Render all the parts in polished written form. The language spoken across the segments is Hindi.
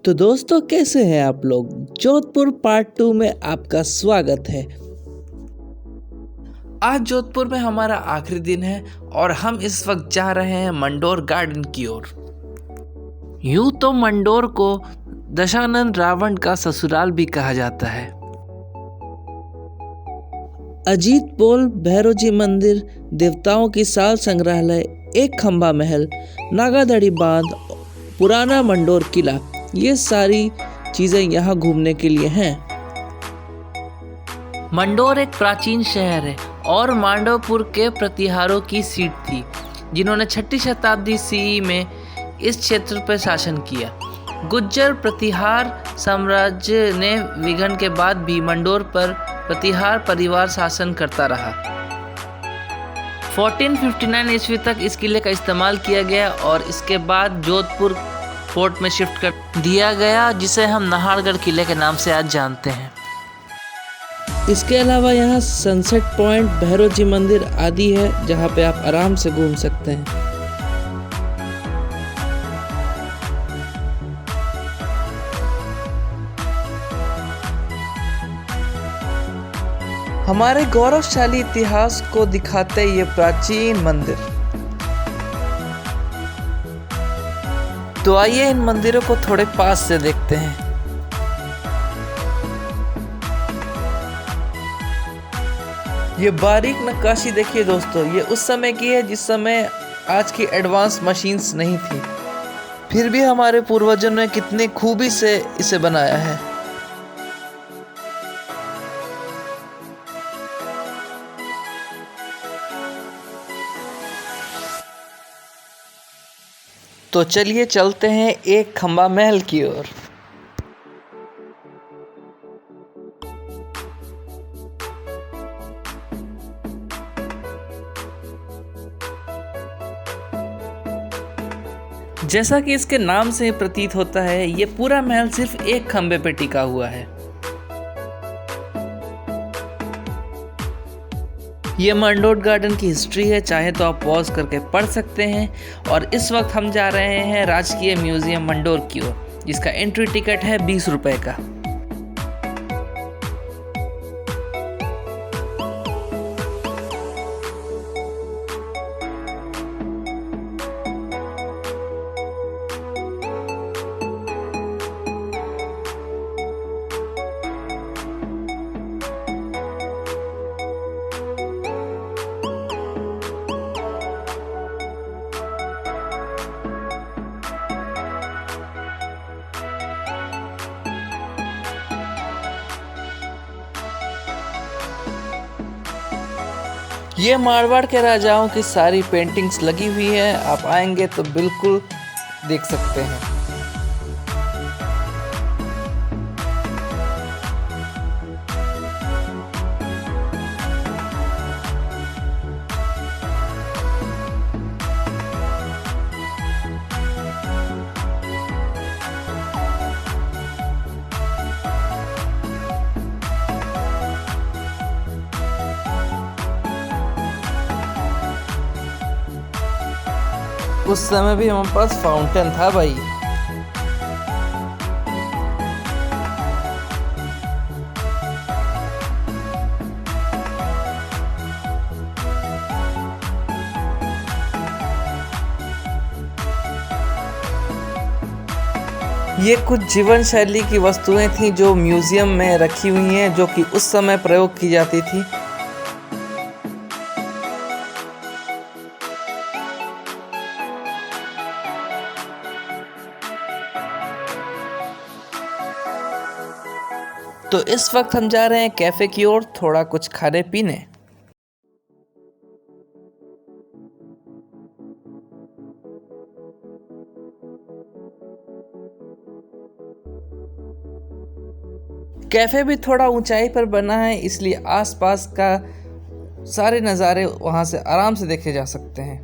तो दोस्तों, कैसे हैं आप लोग। जोधपुर पार्ट 2 में आपका स्वागत है। आज जोधपुर में हमारा आखिरी दिन है और हम इस वक्त जा रहे हैं मंडोर गार्डन की ओर। यूं तो मंडोर को दशानन रावण का ससुराल भी कहा जाता है। अजीत पोल, भैरव जी मंदिर, देवताओं की साल संग्रहालय, एक खंबा महल, नागादड़ी बांध, पुराना मंडोर किला, ये सारी चीजें यहाँ घूमने के लिए हैं। मंडोर एक प्राचीन शहर है और मांडवपुर के प्रतिहारों की सीट थी, जिन्होंने 6ठी शताब्दी सीई में इस क्षेत्र पर शासन किया। गुज्जर प्रतिहार साम्राज्य ने विघटन के बाद भी मंडोर पर प्रतिहार परिवार शासन करता रहा। 1459 ईस्वी तक इस किले का इस्तेमाल किया गया और इसके बाद जोधपुर फोर्ट में शिफ्ट कर दिया गया, जिसे हम नाहरगढ़ किले के नाम से आज जानते हैं। इसके अलावा यहाँ सनसेट पॉइंट, भैरव जी मंदिर आदि है, जहाँ पे आप आराम से घूम सकते हैं। हमारे गौरवशाली इतिहास को दिखाते ये प्राचीन मंदिर। तो आइए इन मंदिरों को थोड़े पास से देखते हैं। ये बारीक नक्काशी देखिए दोस्तों, ये उस समय की है जिस समय आज की एडवांस मशीन्स नहीं थी। फिर भी हमारे पूर्वजों ने कितनी खूबी से इसे बनाया है। तो चलिए चलते हैं एक खंबा महल की ओर। जैसा कि इसके नाम से प्रतीत होता है, ये पूरा महल सिर्फ एक खंबे पे टिका हुआ है। ये मंडोर गार्डन की हिस्ट्री है, चाहे तो आप पॉज करके पढ़ सकते हैं। और इस वक्त हम जा रहे हैं राजकीय म्यूजियम मंडोर की ओर, जिसका एंट्री टिकट है 20 रुपए का। ये मारवाड़ के राजाओं की सारी पेंटिंग्स लगी हुई है, आप आएंगे तो बिल्कुल देख सकते हैं। उस समय भी हमारे पास फाउंटेन था भाई। ये कुछ जीवन शैली की वस्तुएं थीं जो म्यूजियम में रखी हुई हैं, जो कि उस समय प्रयोग की जाती थी। तो इस वक्त हम जा रहे हैं कैफे की ओर, थोड़ा कुछ खाने पीने। कैफे भी थोड़ा ऊंचाई पर बना है, इसलिए आसपास का सारे नज़ारे वहां से आराम से देखे जा सकते हैं।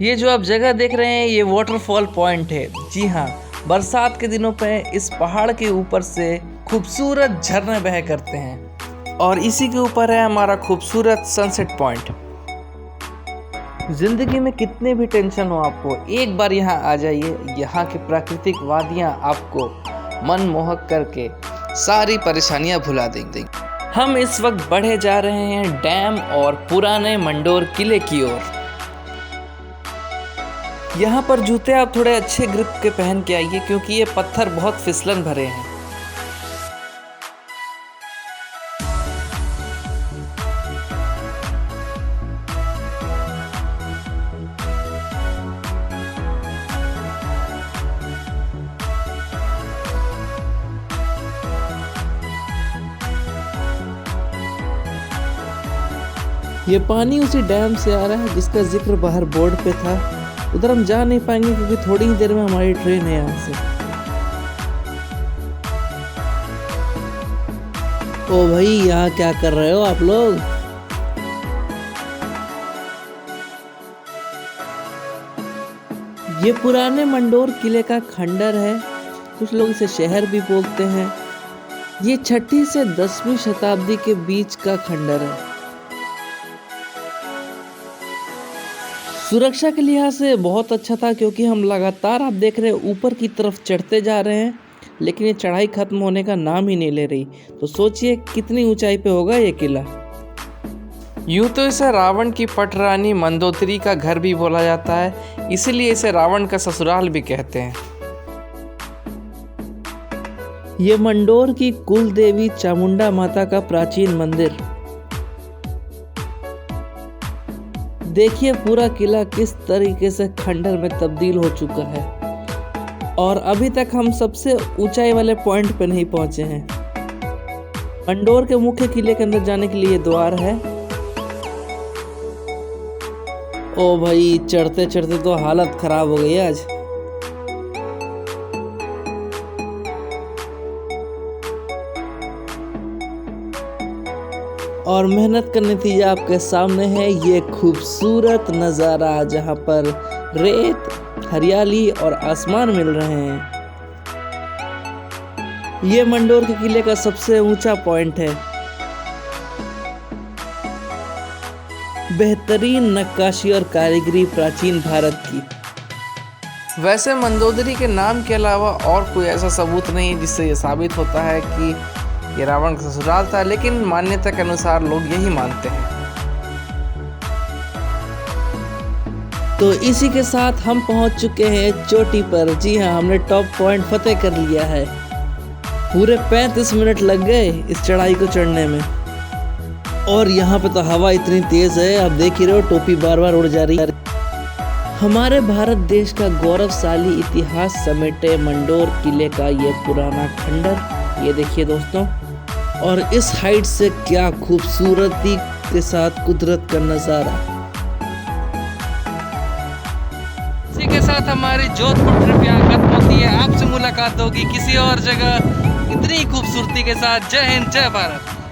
ये जो आप जगह देख रहे हैं ये वाटरफॉल पॉइंट है। जी हाँ, बरसात के दिनों पे इस पहाड़ के ऊपर से खूबसूरत झरने बह करते हैं और इसी के ऊपर है हमारा खूबसूरत सनसेट पॉइंट। जिंदगी में कितने भी टेंशन हो आपको, एक बार यहाँ आ जाइए। यहाँ की प्राकृतिक वादियाँ आपको मनमोहक करके सारी परेशानियाँ भुला देंगे। हम इस वक्त बढ़े जा रहे हैं डैम और पुराने मंडोर किले की ओर। यहाँ पर जूते आप थोड़े अच्छे ग्रिप के पहन के आइए क्योंकि ये पत्थर बहुत फिसलन भरे हैं। ये पानी उसी डैम से आ रहा है जिसका जिक्र बाहर बोर्ड पे था। उधर हम जा नहीं पाएंगे क्योंकि थोड़ी ही देर में हमारी ट्रेन है यहाँ से। ओ भाई, यहाँ क्या कर रहे हो आप लोग? ये पुराने मंडोर किले का खंडर है, कुछ लोग इसे शहर भी बोलते हैं। ये 6वीं से 10वीं शताब्दी के बीच का खंडर है। सुरक्षा के लिहाज से बहुत अच्छा था क्योंकि हम लगातार, आप देख रहे हैं, ऊपर की तरफ चढ़ते जा रहे हैं, लेकिन ये चढ़ाई खत्म होने का नाम ही नहीं ले रही। तो सोचिए कितनी ऊंचाई पे होगा ये किला। यूं तो इसे रावण की पटरानी मंदोदरी का घर भी बोला जाता है, इसीलिए इसे रावण का ससुराल भी कहते हैं। ये मंडोर की कुल देवी चामुंडा माता का प्राचीन मंदिर। देखिए पूरा किला किस तरीके से खंडर में तब्दील हो चुका है और अभी तक हम सबसे ऊंचाई वाले पॉइंट पे नहीं पहुंचे हैं। मंडोर के मुख्य किले के अंदर जाने के लिए द्वार है। ओ भाई, चढ़ते चढ़ते तो हालत खराब हो गई आज। और मेहनत का नतीजा आपके सामने है ये खूबसूरत नज़ारा, जहाँ पर रेत, हरियाली और आसमान मिल रहे हैं। ये मंडोर के किले का सबसे ऊंचा पॉइंट है। बेहतरीन नक्काशी और कारीगरी प्राचीन भारत की। वैसे मंदोदरी के नाम के अलावा और कोई ऐसा सबूत नहीं है जिससे ये साबित होता है कि ये रावण का ससुराल था, लेकिन मान्यता के अनुसार लोग यही मानते हैं। तो इसी के साथ हम पहुंच चुके हैं चोटी पर। जी हाँ, हमने टॉप पॉइंट फतेह कर लिया है। पूरे 35 मिनट लग गए इस चढ़ाई को चढ़ने में। और यहाँ पे तो हवा इतनी तेज है, आप देख ही रहे हो, टोपी बार बार उड़ जा रही है। हमारे भारत देश का गौरवशाली इतिहास समेटे मंडोर किले का ये पुराना खंडर, ये देखिए दोस्तों। और इस हाइट से क्या खूबसूरती के साथ कुदरत का नज़ारा। इसी के साथ हमारी जोधपुर ट्रिप यहाँ खत्म होती है। आपसे मुलाकात होगी किसी और जगह इतनी खूबसूरती के साथ। जय हिंद, जय भारत।